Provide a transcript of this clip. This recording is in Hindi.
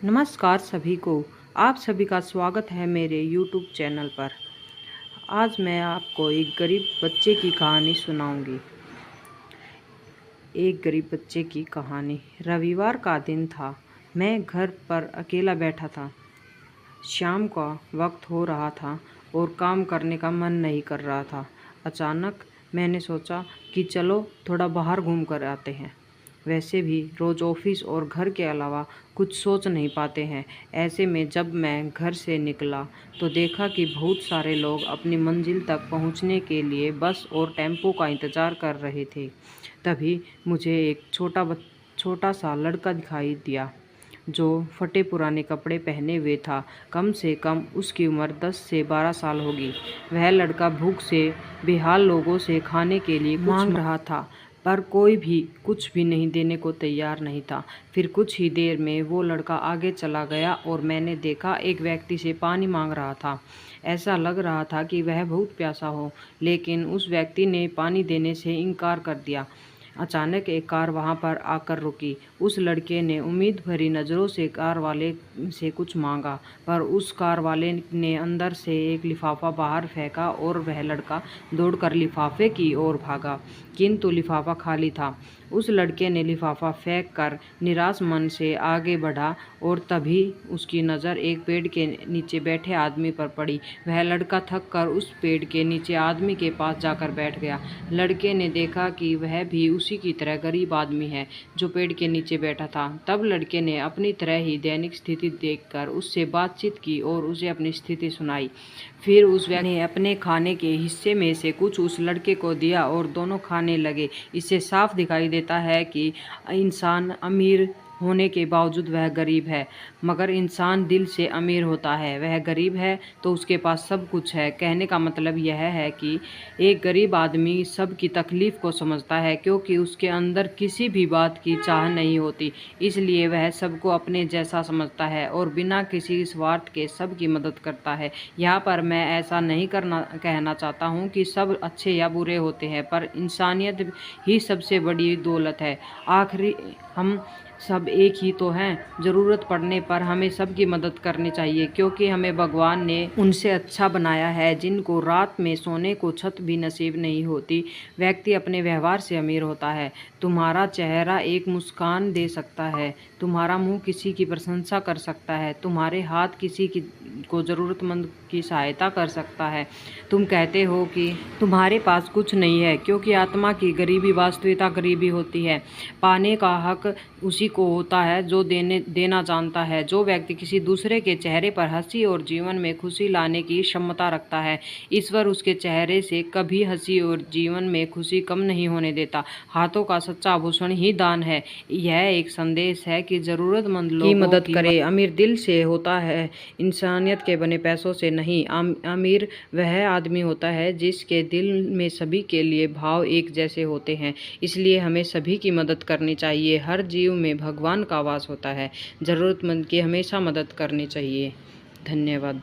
नमस्कार सभी को। आप सभी का स्वागत है मेरे YouTube चैनल पर। आज मैं आपको एक गरीब बच्चे की कहानी सुनाऊंगी। एक गरीब बच्चे की कहानी। रविवार का दिन था। मैं घर पर अकेला बैठा था। शाम का वक्त हो रहा था और काम करने का मन नहीं कर रहा था। अचानक मैंने सोचा कि चलो थोड़ा बाहर घूम कर आते हैं। वैसे भी रोज़ ऑफिस और घर के अलावा कुछ सोच नहीं पाते हैं। ऐसे में जब मैं घर से निकला तो देखा कि बहुत सारे लोग अपनी मंजिल तक पहुंचने के लिए बस और टेम्पो का इंतज़ार कर रहे थे। तभी मुझे एक छोटा सा लड़का दिखाई दिया जो फटे पुराने कपड़े पहने हुए था। कम से कम उसकी उम्र 10 से 12 साल होगी। वह लड़का भूख से बेहाल लोगों से खाने के लिए मांग रहा था, पर कोई भी कुछ भी नहीं देने को तैयार नहीं था। फिर कुछ ही देर में वो लड़का आगे चला गया और मैंने देखा एक व्यक्ति से पानी मांग रहा था। ऐसा लग रहा था कि वह बहुत प्यासा हो, लेकिन उस व्यक्ति ने पानी देने से इनकार कर दिया। अचानक एक कार वहां पर आकर रुकी। उस लड़के ने उम्मीद भरी नज़रों से कार वाले से कुछ मांगा, पर उस कार वाले ने अंदर से एक लिफाफा बाहर फेंका और वह लड़का दौड़कर लिफाफे की ओर भागा, किंतु लिफाफा खाली था। उस लड़के ने लिफाफा फेंक कर निराश मन से आगे बढ़ा और तभी उसकी नज़र एक पेड़ के नीचे बैठे आदमी पर पड़ी। वह लड़का थक कर उस पेड़ के नीचे आदमी के पास जाकर बैठ गया। लड़के ने देखा कि वह भी उसी की तरह गरीब आदमी है जो पेड़ के नीचे बैठा था। तब लड़के ने अपनी तरह ही दैनिक स्थिति देखकर उससे बातचीत की और उसे अपनी स्थिति सुनाई। फिर उस व्यक्ति ने अपने खाने के हिस्से में से कुछ उस लड़के को दिया और दोनों खाने लगे। इससे साफ दिखाई देता है कि इंसान अमीर होने के बावजूद वह गरीब है, मगर इंसान दिल से अमीर होता है। वह गरीब है तो उसके पास सब कुछ है। कहने का मतलब यह है कि एक गरीब आदमी सबकी तकलीफ़ को समझता है, क्योंकि उसके अंदर किसी भी बात की चाह नहीं होती। इसलिए वह सबको अपने जैसा समझता है और बिना किसी स्वार्थ के सबकी मदद करता है। यहाँ पर मैं ऐसा नहीं कहना चाहता हूँ कि सब अच्छे या बुरे होते हैं, पर इंसानियत ही सबसे बड़ी दौलत है। आखिरी हम सब एक ही तो हैं। ज़रूरत पड़ने पर हमें सबकी मदद करनी चाहिए, क्योंकि हमें भगवान ने उनसे अच्छा बनाया है जिनको रात में सोने को छत भी नसीब नहीं होती। व्यक्ति अपने व्यवहार से अमीर होता है। तुम्हारा चेहरा एक मुस्कान दे सकता है, तुम्हारा मुंह किसी की प्रशंसा कर सकता है, तुम्हारे हाथ किसी की को ज़रूरतमंद की सहायता कर सकता है। तुम कहते हो कि तुम्हारे पास कुछ नहीं है, क्योंकि आत्मा की गरीबी वास्तविकता गरीबी होती है। पाने का हक उसी को होता है जो देना जानता है। जो व्यक्ति किसी दूसरे के चेहरे पर हंसी और जीवन में खुशी लाने की क्षमता रखता है, ईश्वर उसके चेहरे से कभी हंसी और जीवन में खुशी कम नहीं होने देता। हाथों का सच्चा आभूषण ही दान है। यह एक संदेश है कि ज़रूरतमंद लोगों की मदद करें। अमीर दिल से होता है, इंसानियत के बने पैसों से नहीं। अमीर वह आदमी होता है जिसके दिल में सभी के लिए भाव एक जैसे होते हैं। इसलिए हमें सभी की मदद करनी चाहिए। हर जीव में भगवान का वास होता है। ज़रूरतमंद की हमेशा मदद करनी चाहिए। धन्यवाद।